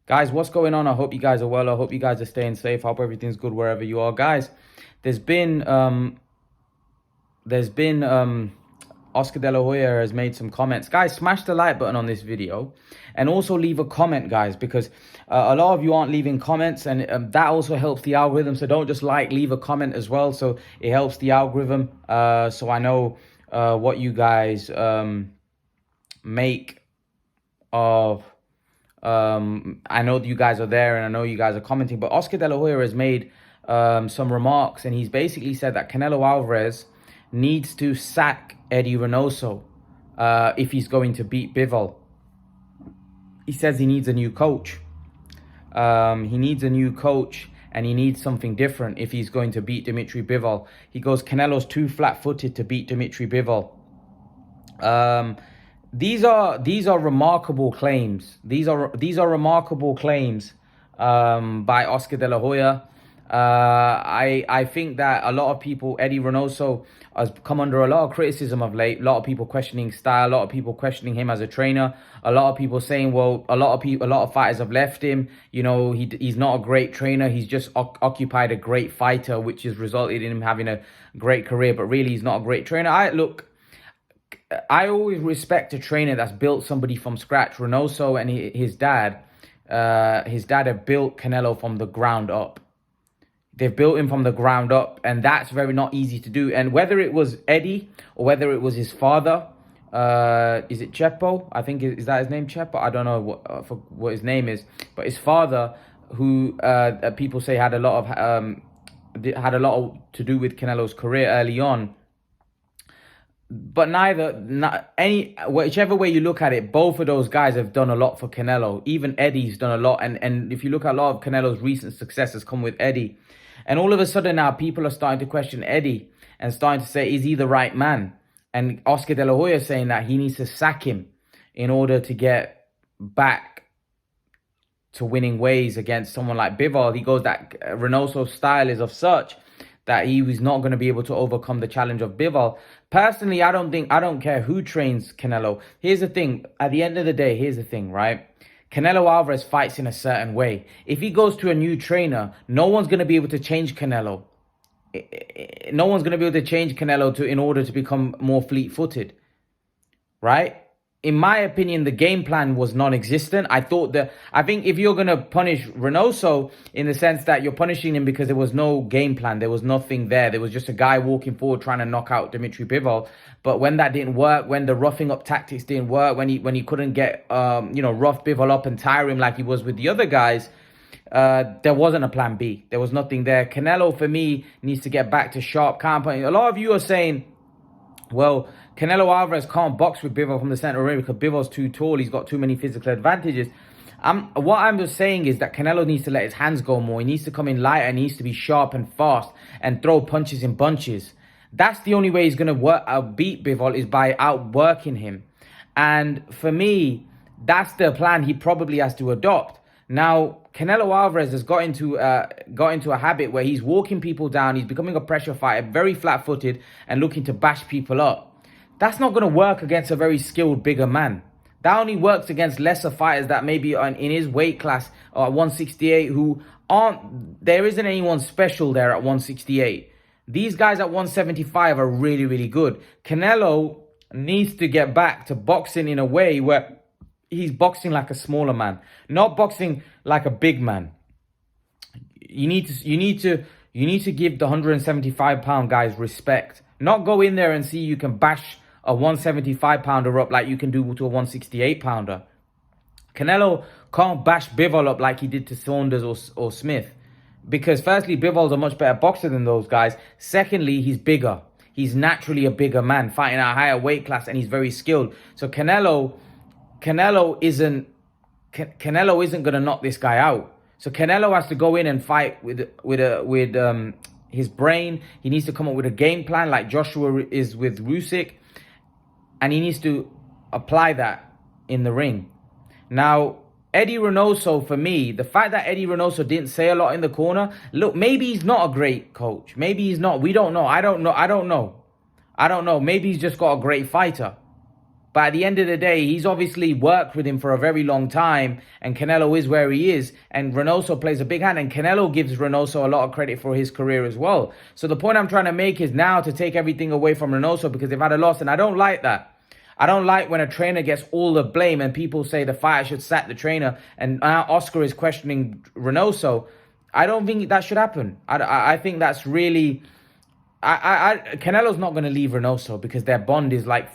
Guys, what's going on? I hope you guys are well. I hope you guys are staying safe. I hope everything's good wherever you are. Guys, there's been there's been Oscar De La Hoya has made some comments. Guys, smash the like button on this video and also leave a comment, guys, because a lot of you aren't leaving comments, and that also helps the algorithm. So don't just leave a comment as well. So it helps the algorithm. So I know what you guys make of. I know that you guys are there and I know you guys are commenting, but Oscar De La Hoya has made some remarks, and he's basically said that Canelo Alvarez needs to sack Eddy Reynoso if he's going to beat Bivol. He says he needs a new coach. He needs a new coach and he needs something different if he's going to beat Dimitri Bivol. He goes, Canelo's too flat-footed to beat Dimitri Bivol. These are remarkable claims. These are remarkable claims by Oscar De La Hoya. I think that a lot of people, Eddy Reynoso has come under a lot of criticism of late. A lot of people questioning style. A lot of people questioning him as a trainer. A lot of people saying, well, a lot of fighters have left him. You know, he's not a great trainer. He's just occupied a great fighter, which has resulted in him having a great career. But really, he's not a great trainer. I always respect a trainer that's built somebody from scratch. Reynoso and his dad have built Canelo from the ground up. They've built him from the ground up, and that's very not easy to do. And whether it was Eddie or whether it was his father, is it Chepo? I think, is that his name, Chepo? I don't know what his name is, but his father, who people say had a lot to do with Canelo's career early on. But whichever way you look at it, both of those guys have done a lot for Canelo. Even Eddie's done a lot. And if you look at a lot of Canelo's recent success has come with Eddie. And all of a sudden now people are starting to question Eddie and starting to say, is he the right man? And Oscar De La Hoya is saying that he needs to sack him in order to get back to winning ways against someone like Bivol. He goes that Reynoso's style is of such that he was not going to be able to overcome the challenge of Bivol. Personally, I don't care who trains Canelo. Here's the thing. At the end of the day, here's the thing, right? Canelo Alvarez fights in a certain way. If he goes to a new trainer, no one's going to be able to change Canelo. No one's going to be able to change Canelo in order to become more fleet-footed, right? In my opinion, the game plan was non-existent. I think if you're going to punish Reynoso in the sense that you're punishing him because there was no game plan, there was nothing there. There was just a guy walking forward trying to knock out Dimitri Bivol. But when that didn't work, when the roughing up tactics didn't work, when he couldn't get, rough Bivol up and tire him like he was with the other guys, there wasn't a plan B. There was nothing there. Canelo, for me, needs to get back to sharp counterpunching. A lot of you are saying, well, Canelo Alvarez can't box with Bivol from the center of the ring because Bivol's too tall. He's got too many physical advantages. What I'm just saying is that Canelo needs to let his hands go more. He needs to come in lighter and he needs to be sharp and fast and throw punches in bunches. That's the only way he's going to beat Bivol, is by outworking him. And for me, that's the plan he probably has to adopt. Now, Canelo Alvarez has got into a habit where he's walking people down. He's becoming a pressure fighter, very flat-footed and looking to bash people up. That's not going to work against a very skilled, bigger man. That only works against lesser fighters that maybe are in his weight class or at 168 who aren't... There isn't anyone special there at 168. These guys at 175 are really, really good. Canelo needs to get back to boxing in a way where he's boxing like a smaller man, not boxing like a big man. You need to give the 175-pound guys respect. Not go in there and see you can bash a 175-pounder up like you can do to a 168-pounder. Canelo can't bash Bivol up like he did to Saunders or Smith. Because firstly, Bivol's a much better boxer than those guys. Secondly, he's bigger. He's naturally a bigger man, fighting at a higher weight class, and he's very skilled. So Canelo isn't going to knock this guy out. So Canelo has to go in and fight with his brain. He needs to come up with a game plan like Joshua is with Usyk, and he needs to apply that in the ring. Now, Eddy Reynoso, for me, the fact that Eddy Reynoso didn't say a lot in the corner, look, maybe he's not a great coach. Maybe he's not. We don't know. I don't know. Maybe he's just got a great fighter. But at the end of the day, he's obviously worked with him for a very long time, and Canelo is where he is, and Reynoso plays a big hand, and Canelo gives Reynoso a lot of credit for his career as well. So the point I'm trying to make is now to take everything away from Reynoso because they've had a loss, and I don't like that. I don't like when a trainer gets all the blame and people say the fighter should sack the trainer, and now Oscar is questioning Reynoso. I don't think that should happen. I think that's really... Canelo's not going to leave Reynoso because their bond is like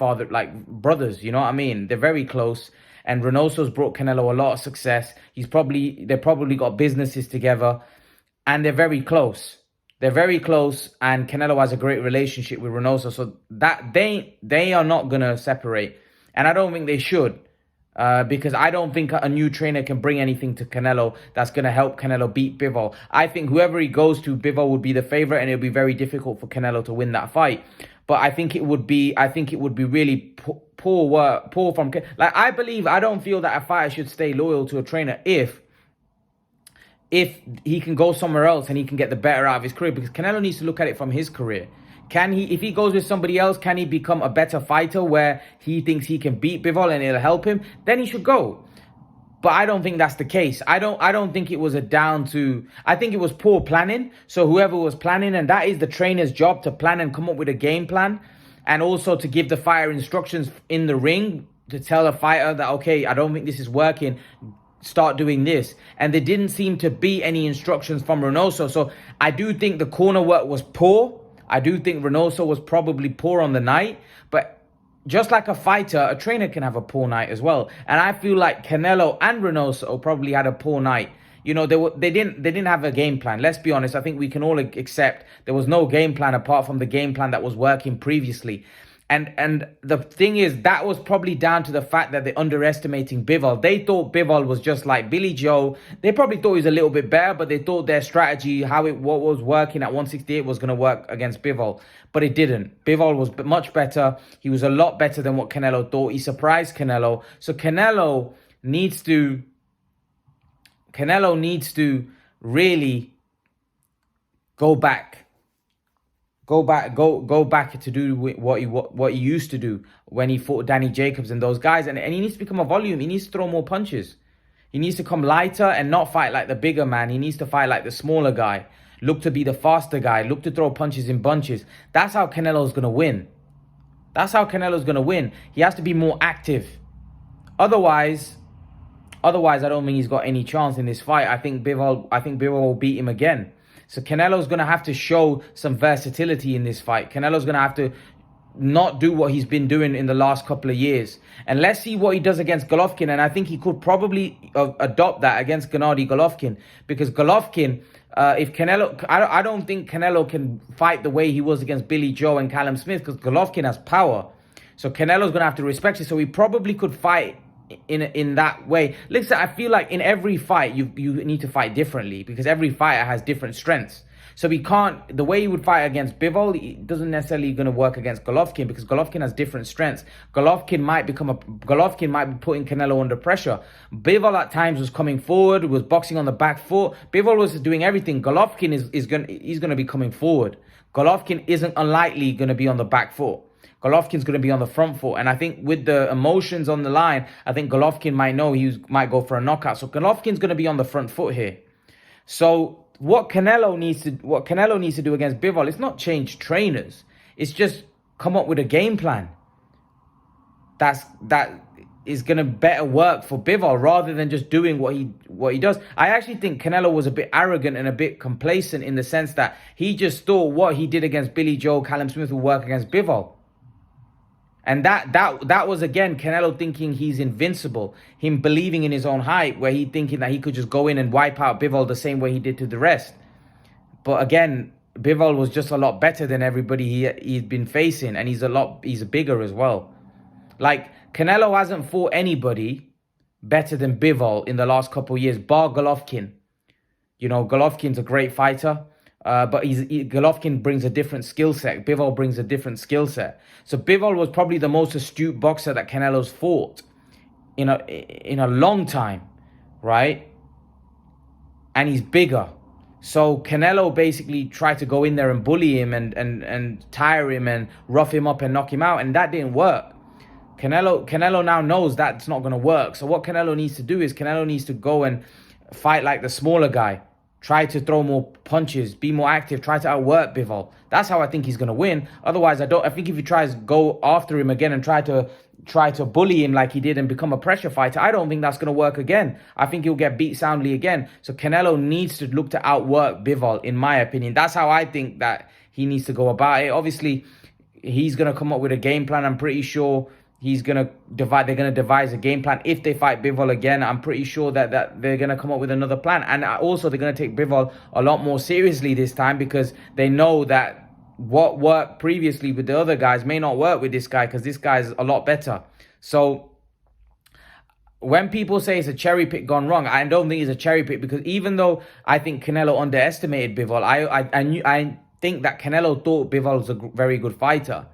brothers, you know what I mean? They're very close, and Reynoso's brought Canelo a lot of success. They've probably got businesses together, and they're very close. They're very close, and Canelo has a great relationship with Reynoso, so that they are not going to separate, and I don't think they should. Because I don't think a new trainer can bring anything to Canelo that's going to help Canelo beat Bivol. I think whoever he goes to, Bivol would be the favorite, and it'll be very difficult for Canelo to win that fight. But I think it would be really poor from... Like, I don't feel that a fighter should stay loyal to a trainer if he can go somewhere else and he can get the better out of his career, because Canelo needs to look at it from his career. If he goes with somebody else, can he become a better fighter where he thinks he can beat Bivol and it'll help him? Then he should go. But I don't think that's the case. I don't think it was I think it was poor planning. So whoever was planning, and that is the trainer's job, to plan and come up with a game plan, and also to give the fighter instructions in the ring to tell the fighter that, okay, I don't think this is working, start doing this. And there didn't seem to be any instructions from Reynoso. So I do think the corner work was poor. I do think Reynoso was probably poor on the night, but just like a fighter, a trainer can have a poor night as well. And I feel like Canelo and Reynoso probably had a poor night. You know, they didn't have a game plan. Let's be honest. I think we can all accept there was no game plan apart from the game plan that was working previously. And the thing is, that was probably down to the fact that they're underestimating Bivol. They thought Bivol was just like Billy Joe. They probably thought he was a little bit better, but they thought their strategy, what was working at 168 was going to work against Bivol. But it didn't. Bivol was much better. He was a lot better than what Canelo thought. He surprised Canelo. So Canelo needs to really go back to do what he used to do when he fought Danny Jacobs and those guys, and he needs to become a volume. He needs to throw more punches. He needs to come lighter and not fight like the bigger man. He needs to fight like the smaller guy. Look to be the faster guy. Look to throw punches in bunches. That's how Canelo's gonna win. He has to be more active. Otherwise, I don't think he's got any chance in this fight. I think Bivol will beat him again. So Canelo's going to have to show some versatility in this fight. Canelo's going to have to not do what he's been doing in the last couple of years. And let's see what he does against Golovkin. And I think he could probably adopt that against Gennady Golovkin. Because Golovkin, if Canelo... I don't think Canelo can fight the way he was against Billy Joe and Callum Smith, because Golovkin has power. So Canelo's going to have to respect it. So he probably could fight in that way. Listen, I feel like in every fight you need to fight differently, because every fighter has different strengths. So the way he would fight against Bivol, it doesn't necessarily going to work against Golovkin, because Golovkin has different strengths. Golovkin might be putting Canelo under pressure. Bivol at times was coming forward, was boxing on the back foot. Bivol was doing everything. Golovkin is going to be coming forward. Golovkin isn't unlikely going to be on the back foot. Golovkin's going to be on the front foot. And I think with the emotions on the line, I think Golovkin might know he might go for a knockout. So Golovkin's going to be on the front foot here. So what Canelo needs to do against Bivol is not change trainers. It's just come up with a game plan that is going to better work for Bivol, rather than just doing what he does. I actually think Canelo was a bit arrogant and a bit complacent, in the sense that he just thought what he did against Billy Joe, Callum Smith would work against Bivol. And that was, again, Canelo thinking he's invincible. Him believing in his own hype, where he thinking that he could just go in and wipe out Bivol the same way he did to the rest. But again, Bivol was just a lot better than everybody he'd been facing. And he's bigger as well. Like, Canelo hasn't fought anybody better than Bivol in the last couple of years, bar Golovkin. You know, Golovkin's a great fighter. But Golovkin brings a different skill set. Bivol brings a different skill set. So Bivol was probably the most astute boxer that Canelo's fought in a long time, right? And he's bigger. So Canelo basically tried to go in there and bully him and tire him and rough him up and knock him out, and that didn't work. Canelo now knows that's not going to work. So what Canelo needs to do is Canelo needs to go and fight like the smaller guy. Try to throw more punches, be more active, try to outwork Bivol. That's how I think he's going to win. Otherwise, I think if he tries to go after him again and try to bully him like he did and become a pressure fighter, I don't think that's going to work again. I think he'll get beat soundly again. So Canelo needs to look to outwork Bivol, in my opinion. That's how I think that he needs to go about it. Obviously, he's going to come up with a game plan. I'm pretty sure they're going to devise a game plan. If they fight Bivol again, I'm pretty sure that they're going to come up with another plan. And also, they're going to take Bivol a lot more seriously this time, because they know that what worked previously with the other guys may not work with this guy, because this guy's a lot better. So when people say it's a cherry pick gone wrong, I don't think it's a cherry pick, because even though I think Canelo underestimated Bivol, I think that Canelo thought Bivol was a very good fighter.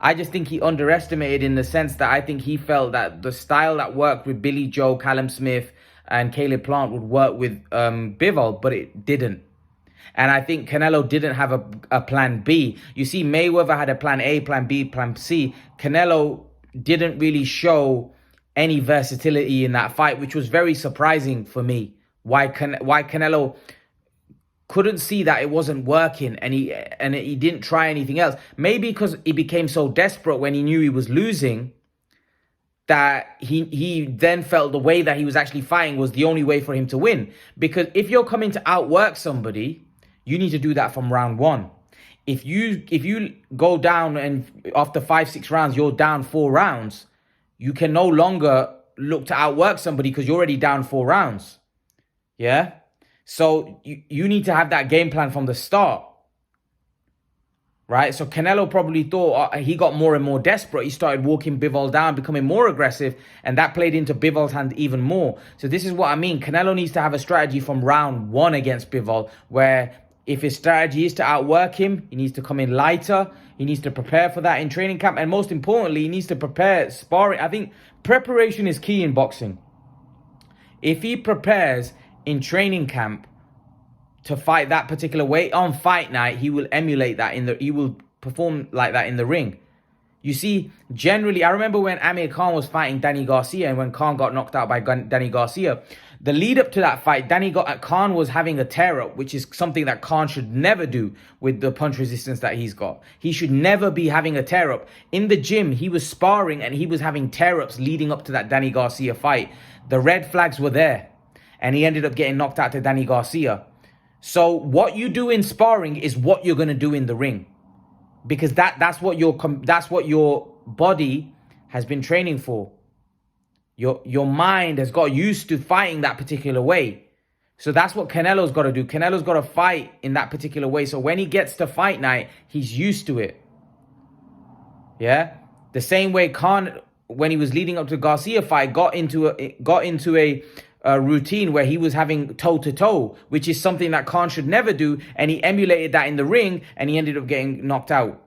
I just think he underestimated, in the sense that I think he felt that the style that worked with Billy Joe, Callum Smith, and Caleb Plant would work with Bivol, but it didn't. And I think Canelo didn't have a plan B. You see, Mayweather had a plan A, plan B, plan C. Canelo didn't really show any versatility in that fight, which was very surprising for me. Why Canelo couldn't see that it wasn't working, and he didn't try anything else. Maybe because he became so desperate when he knew he was losing, that he then felt the way that he was actually fighting was the only way for him to win. Because if you're coming to outwork somebody, you need to do that from round one. If you go down and after 5-6 rounds you're down 4 rounds, you can no longer look to outwork somebody, because you're already down 4 rounds. Yeah. So you need to have that game plan from the start, right? So Canelo probably thought he got more and more desperate. He started walking Bivol down, becoming more aggressive, and that played into Bivol's hand even more. So this is what I mean. Canelo needs to have a strategy from round one against Bivol, where if his strategy is to outwork him, he needs to come in lighter. He needs to prepare for that in training camp. And most importantly, he needs to prepare sparring. I think preparation is key in boxing. If he prepares in training camp to fight that particular way, on fight night he will emulate that he will perform like that in the ring. You see, generally, I remember when Amir Khan was fighting Danny Garcia, and when Khan got knocked out by Danny Garcia, the lead up to that fight, Khan was having a tear up, which is something that Khan should never do with the punch resistance that he's got. He should never be having a tear up. In the gym, he was sparring and he was having tear ups leading up to that Danny Garcia fight. The red flags were there, and he ended up getting knocked out to Danny Garcia. So what you do in sparring is what you're going to do in the ring, because that's what your body has been training for. Your mind has got used to fighting that particular way. So that's what Canelo's got to do. Canelo's got to fight in that particular way. So when he gets to fight night, he's used to it. Yeah, the same way Khan, when he was leading up to the Garcia fight, got into a routine where he was having toe-to-toe, which is something that Khan should never do, and he emulated that in the ring, and he ended up getting knocked out.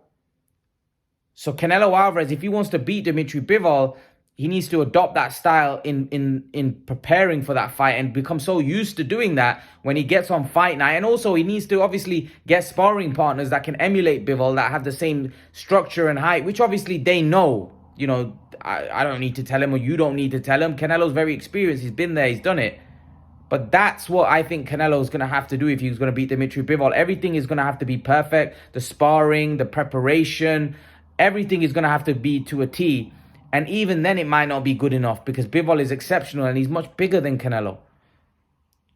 So Canelo Alvarez, if he wants to beat Dimitri Bivol, he needs to adopt that style in preparing for that fight, and become so used to doing that when he gets on fight night. And also, he needs to obviously get sparring partners that can emulate Bivol, that have the same structure and height, which obviously they know. You know, I don't need to tell him, or you don't need to tell him. Canelo's very experienced. He's been there. He's done it. But that's what I think Canelo's going to have to do if he's going to beat Dimitri Bivol. Everything is going to have to be perfect. The sparring, the preparation, everything is going to have to be to a T. And even then, it might not be good enough, because Bivol is exceptional and he's much bigger than Canelo.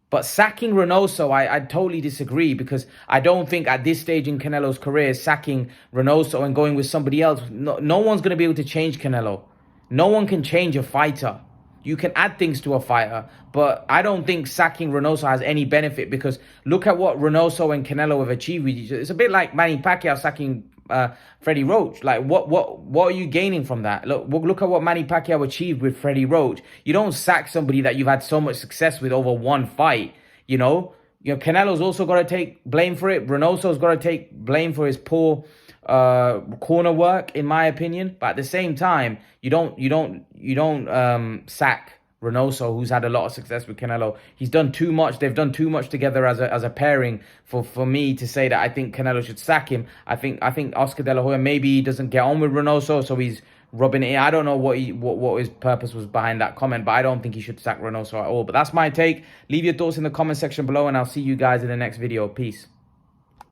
But sacking Reynoso, I totally disagree, because I don't think at this stage in Canelo's career, sacking Reynoso and going with somebody else, no one's going to be able to change Canelo. No one can change a fighter. You can add things to a fighter, but I don't think sacking Reynoso has any benefit, because look at what Reynoso and Canelo have achieved with each other. It's a bit like Manny Pacquiao sacking Freddie Roach. Like, what are you gaining from that? Look at what Manny Pacquiao achieved with Freddie Roach. You don't sack somebody that you've had so much success with over one fight. You know, Canelo's also got to take blame for it. Reynoso's got to take blame for his poor corner work, in my opinion. But at the same time, you don't sack Reynoso, who's had a lot of success with Canelo. He's done too much. They've done too much together as a pairing for me to say that I think Canelo should sack him. I think Oscar De La Hoya, maybe he doesn't get on with Reynoso, so he's rubbing it in. I don't know what his purpose was behind that comment, but I don't think he should sack Reynoso at all. But that's my take. Leave your thoughts in the comment section below, and I'll see you guys in the next video. Peace.